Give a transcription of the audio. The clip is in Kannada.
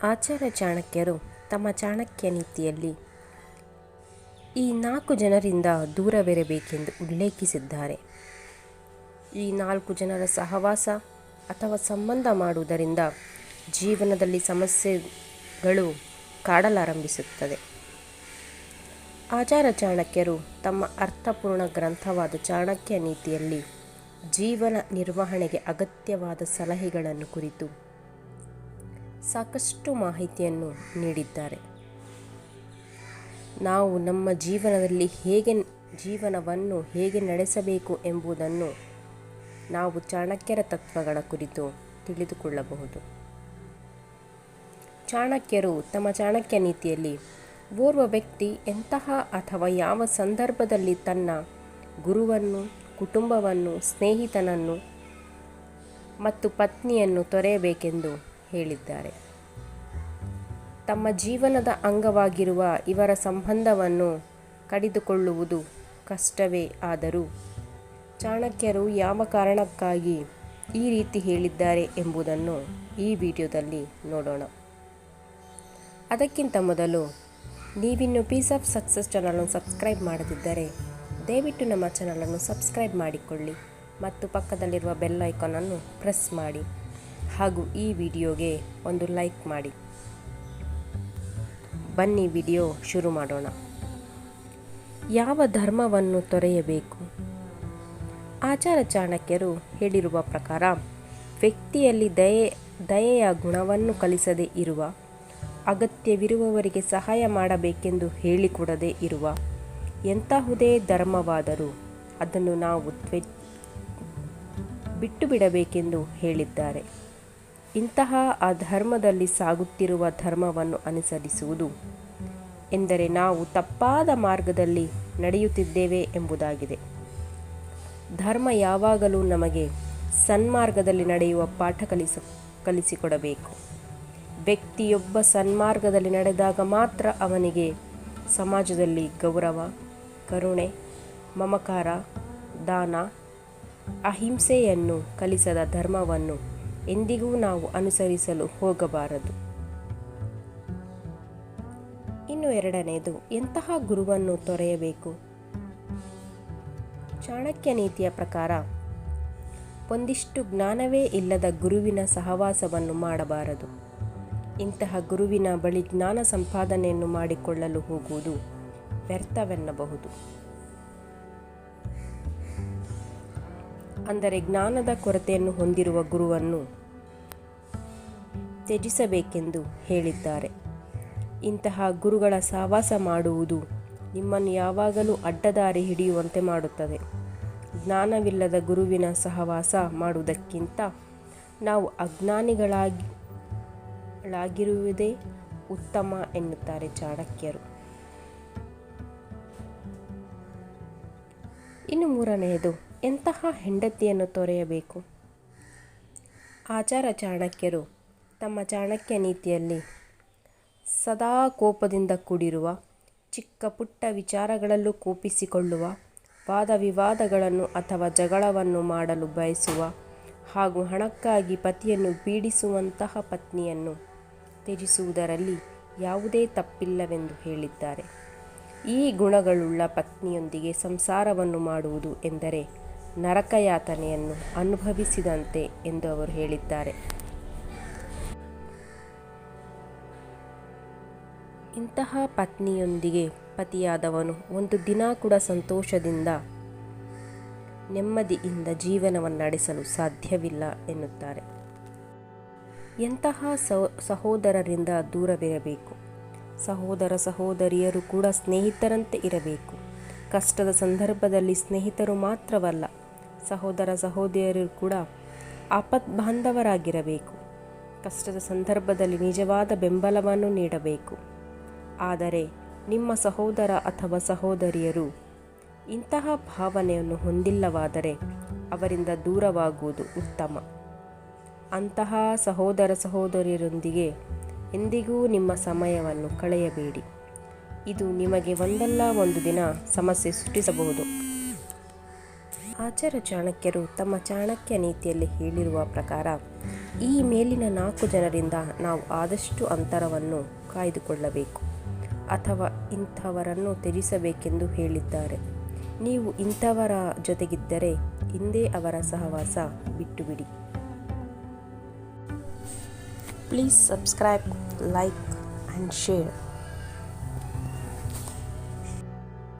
ಆಚಾರ್ಯ ಚಾಣಕ್ಯರು ತಮ್ಮ ಚಾಣಕ್ಯ ನೀತಿಯಲ್ಲಿ ಈ 4 ಜನರಿಂದ ದೂರವಿರಬೇಕೆಂದು ಉಲ್ಲೇಖಿಸಿದ್ದಾರೆ. ಈ 4 ಜನರ ಸಹವಾಸ ಅಥವಾ ಸಂಬಂಧ ಮಾಡುವುದರಿಂದ ಜೀವನದಲ್ಲಿ ಸಮಸ್ಯೆಗಳು ಕಾಡಲಾರಂಭಿಸುತ್ತದೆ. ಆಚಾರ್ಯ ಚಾಣಕ್ಯರು ತಮ್ಮ ಅರ್ಥಪೂರ್ಣ ಗ್ರಂಥವಾದ ಚಾಣಕ್ಯ ನೀತಿಯಲ್ಲಿ ಜೀವನ ನಿರ್ವಹಣೆಗೆ ಅಗತ್ಯವಾದ ಸಲಹೆಗಳನ್ನು ಕುರಿತು ಸಾಕಷ್ಟು ಮಾಹಿತಿಯನ್ನು ನೀಡಿದ್ದಾರೆ. ನಾವು ನಮ್ಮ ಜೀವನವನ್ನು ಹೇಗೆ ನಡೆಸಬೇಕು ಎಂಬುದನ್ನು ನಾವು ಚಾಣಕ್ಯರ ತತ್ವಗಳ ಕುರಿತು ತಿಳಿದುಕೊಳ್ಳಬಹುದು. ಚಾಣಕ್ಯರು ತಮ್ಮ ಚಾಣಕ್ಯ ನೀತಿಯಲ್ಲಿ ಓರ್ವ ವ್ಯಕ್ತಿ ಎಂತಹ ಅಥವಾ ಯಾವ ಸಂದರ್ಭದಲ್ಲಿ ತನ್ನ ಗುರುವನ್ನು, ಕುಟುಂಬವನ್ನು, ಸ್ನೇಹಿತನನ್ನು ಮತ್ತು ಪತ್ನಿಯನ್ನು ತೊರೆಯಬೇಕೆಂದು ಹೇಳಿದ್ದಾರೆ. ತಮ್ಮ ಜೀವನದ ಅಂಗವಾಗಿರುವ ಇವರ ಸಂಬಂಧವನ್ನು ಕಡಿದುಕೊಳ್ಳುವುದು ಕಷ್ಟವೇ ಆದರೂ ಚಾಣಕ್ಯರು ಯಾವ ಕಾರಣಕ್ಕಾಗಿ ಈ ರೀತಿ ಹೇಳಿದ್ದಾರೆ ಎಂಬುದನ್ನು ಈ ವಿಡಿಯೋದಲ್ಲಿ ನೋಡೋಣ. ಅದಕ್ಕಿಂತ ಮೊದಲು ನೀವಿನ್ನು ಪೀಸ್ ಆಫ್ ಸಕ್ಸಸ್ ಚಾನಲನ್ನು ಸಬ್ಸ್ಕ್ರೈಬ್ ಮಾಡದಿದ್ದರೆ ದಯವಿಟ್ಟು ನಮ್ಮ ಚಾನಲನ್ನು ಸಬ್ಸ್ಕ್ರೈಬ್ ಮಾಡಿಕೊಳ್ಳಿ ಮತ್ತು ಪಕ್ಕದಲ್ಲಿರುವ ಬೆಲ್ ಐಕಾನನ್ನು ಪ್ರೆಸ್ ಮಾಡಿ ಹಾಗೂ ಈ ವಿಡಿಯೋಗೆ ಒಂದು ಲೈಕ್ ಮಾಡಿ. ಬನ್ನಿ ವಿಡಿಯೋ ಶುರು ಮಾಡೋಣ. ಯಾವ ಧರ್ಮವನ್ನು ತೊರೆಯಬೇಕು? ಆಚಾರ್ಯ ಚಾಣಕ್ಯರು ಹೇಳಿರುವ ಪ್ರಕಾರ ವ್ಯಕ್ತಿಯಲ್ಲಿ ದಯೆಯ ಗುಣವನ್ನು ಕಲಿಸದೇ ಇರುವ, ಅಗತ್ಯವಿರುವವರಿಗೆ ಸಹಾಯ ಮಾಡಬೇಕೆಂದು ಹೇಳಿಕೊಡದೇ ಇರುವ ಎಂತಹುದೇ ಧರ್ಮವಾದರೂ ಅದನ್ನು ನಾವು ಬಿಟ್ಟು ಬಿಡಬೇಕೆಂದು ಹೇಳಿದ್ದಾರೆ. ಇಂತಹ ಅಧರ್ಮದಲ್ಲಿ ಸಾಗುತ್ತಿರುವ ಧರ್ಮವನ್ನು ಅನುಸರಿಸುವುದು ಎಂದರೆ ನಾವು ತಪ್ಪಾದ ಮಾರ್ಗದಲ್ಲಿ ನಡೆಯುತ್ತಿದ್ದೇವೆ ಎಂಬುದಾಗಿದೆ. ಧರ್ಮ ಯಾವಾಗಲೂ ನಮಗೆ ಸನ್ಮಾರ್ಗದಲ್ಲಿ ನಡೆಯುವ ಪಾಠ ಕಲಿಸಿಕೊಡಬೇಕು. ವ್ಯಕ್ತಿಯೊಬ್ಬ ಸನ್ಮಾರ್ಗದಲ್ಲಿ ನಡೆದಾಗ ಮಾತ್ರ ಅವನಿಗೆ ಸಮಾಜದಲ್ಲಿ ಗೌರವ, ಕರುಣೆ, ಮಮಕಾರ, ದಾನ, ಅಹಿಂಸೆಯನ್ನು ಕಲಿಸದ ಧರ್ಮವನ್ನು ಎಂದಿಗೂ ನಾವು ಅನುಸರಿಸಲು ಹೋಗಬಾರದು. ಇನ್ನು ಎರಡನೆಯದು, ಎಂತಹ ಗುರುವನ್ನು ತೊರೆಯಬೇಕು? ಚಾಣಕ್ಯ ನೀತಿಯ ಪ್ರಕಾರ ಒಂದಿಷ್ಟು ಜ್ಞಾನವೇ ಇಲ್ಲದ ಗುರುವಿನ ಸಹವಾಸವನ್ನು ಮಾಡಬಾರದು. ಇಂತಹ ಗುರುವಿನ ಬಳಿ ಜ್ಞಾನ ಸಂಪಾದನೆಯನ್ನು ಮಾಡಿಕೊಳ್ಳಲು ಹೋಗುವುದು ವ್ಯರ್ಥವೆನ್ನಬಹುದು. ಅಂದರೆ ಜ್ಞಾನದ ಕೊರತೆಯನ್ನು ಹೊಂದಿರುವ ಗುರುವನ್ನು ತ್ಯಜಿಸಬೇಕೆಂದು ಹೇಳಿದ್ದಾರೆ. ಇಂತಹ ಗುರುಗಳ ಸಹವಾಸ ಮಾಡುವುದು ನಿಮ್ಮನ್ನು ಯಾವಾಗಲೂ ಅಡ್ಡದಾರಿ ಹಿಡಿಯುವಂತೆ ಮಾಡುತ್ತದೆ. ಜ್ಞಾನವಿಲ್ಲದ ಗುರುವಿನ ಸಹವಾಸ ಮಾಡುವುದಕ್ಕಿಂತ ನಾವು ಅಜ್ಞಾನಿಗಳಾಗಿರುವುದೇ ಉತ್ತಮ ಎನ್ನುತ್ತಾರೆ ಚಾಣಕ್ಯರು. ಇನ್ನು ಮೂರನೆಯದು, ಎಂತಹ ಹೆಂಡತಿಯನ್ನು ತೊರೆಯಬೇಕು? ಆಚಾರ್ಯ ಚಾಣಕ್ಯರು ತಮ್ಮ ಚಾಣಕ್ಯ ನೀತಿಯಲ್ಲಿ ಸದಾ ಕೋಪದಿಂದ ಕೂಡಿರುವ, ಚಿಕ್ಕ ಪುಟ್ಟ ವಿಚಾರಗಳಲ್ಲೂ ಕೋಪಿಸಿಕೊಳ್ಳುವ, ವಾದ ವಿವಾದಗಳನ್ನು ಅಥವಾ ಜಗಳವನ್ನು ಮಾಡಲು ಬಯಸುವ ಹಾಗೂ ಹಣಕ್ಕಾಗಿ ಪತಿಯನ್ನು ಪೀಡಿಸುವಂತಹ ಪತ್ನಿಯನ್ನು ತ್ಯಜಿಸುವುದರಲ್ಲಿ ಯಾವುದೇ ತಪ್ಪಿಲ್ಲವೆಂದು ಹೇಳಿದ್ದಾರೆ. ಈ ಗುಣಗಳುಳ್ಳ ಪತ್ನಿಯೊಂದಿಗೆ ಸಂಸಾರವನ್ನು ಮಾಡುವುದು ಎಂದರೆ ನರಕಯಾತನೆಯನ್ನು ಅನುಭವಿಸಿದಂತೆ ಎಂದು ಅವರು ಹೇಳಿದ್ದಾರೆ. ಇಂತಹ ಪತ್ನಿಯೊಂದಿಗೆ ಪತಿಯಾದವನು ಒಂದು ದಿನ ಕೂಡ ಸಂತೋಷದಿಂದ ನೆಮ್ಮದಿಯಿಂದ ಜೀವನವನ್ನು ನಡೆಸಲು ಸಾಧ್ಯವಿಲ್ಲ ಎನ್ನುತ್ತಾರೆ. ಎಂತಹ ಸಹೋದರರಿಂದ ದೂರವಿರಬೇಕು? ಸಹೋದರ ಸಹೋದರಿಯರು ಕೂಡ ಸ್ನೇಹಿತರಂತೆ ಇರಬೇಕು. ಕಷ್ಟದ ಸಂದರ್ಭದಲ್ಲಿ ಸ್ನೇಹಿತರು ಮಾತ್ರವಲ್ಲ, ಸಹೋದರ ಸಹೋದರಿಯರು ಕೂಡ ಆಪತ್ಬಾಂಧವರಾಗಿರಬೇಕು. ಕಷ್ಟದ ಸಂದರ್ಭದಲ್ಲಿ ನಿಜವಾದ ಬೆಂಬಲವನ್ನು ನೀಡಬೇಕು. ಆದರೆ ನಿಮ್ಮ ಸಹೋದರ ಅಥವಾ ಸಹೋದರಿಯರು ಇಂತಹ ಭಾವನೆಯನ್ನು ಹೊಂದಿಲ್ಲವಾದರೆ ಅವರಿಂದ ದೂರವಾಗುವುದು ಉತ್ತಮ. ಅಂತಹ ಸಹೋದರ ಸಹೋದರಿಯರೊಂದಿಗೆ ಎಂದಿಗೂ ನಿಮ್ಮ ಸಮಯವನ್ನು ಕಳೆಯಬೇಡಿ. ಇದು ನಿಮಗೆ ಒಂದಲ್ಲ ಒಂದು ದಿನ ಸಮಸ್ಯೆ ಸೃಷ್ಟಿಸಬಹುದು. ಆಚಾರ್ಯ ಚಾಣಕ್ಯರು ತಮ್ಮ ಚಾಣಕ್ಯ ನೀತಿಯಲ್ಲಿ ಹೇಳಿರುವ ಪ್ರಕಾರ ಈ ಮೇಲಿನ 4 ಜನರಿಂದ ನಾವು ಆದಷ್ಟು ಅಂತರವನ್ನು ಕಾಯ್ದುಕೊಳ್ಳಬೇಕು ಅಥವಾ ಇಂಥವರನ್ನು ತ್ಯಜಿಸಬೇಕೆಂದು ಹೇಳಿದ್ದಾರೆ. ನೀವು ಇಂಥವರ ಜೊತೆಗಿದ್ದರೆ ಇಂದೇ ಅವರ ಸಹವಾಸ ಬಿಟ್ಟುಬಿಡಿ. Please subscribe, like and share.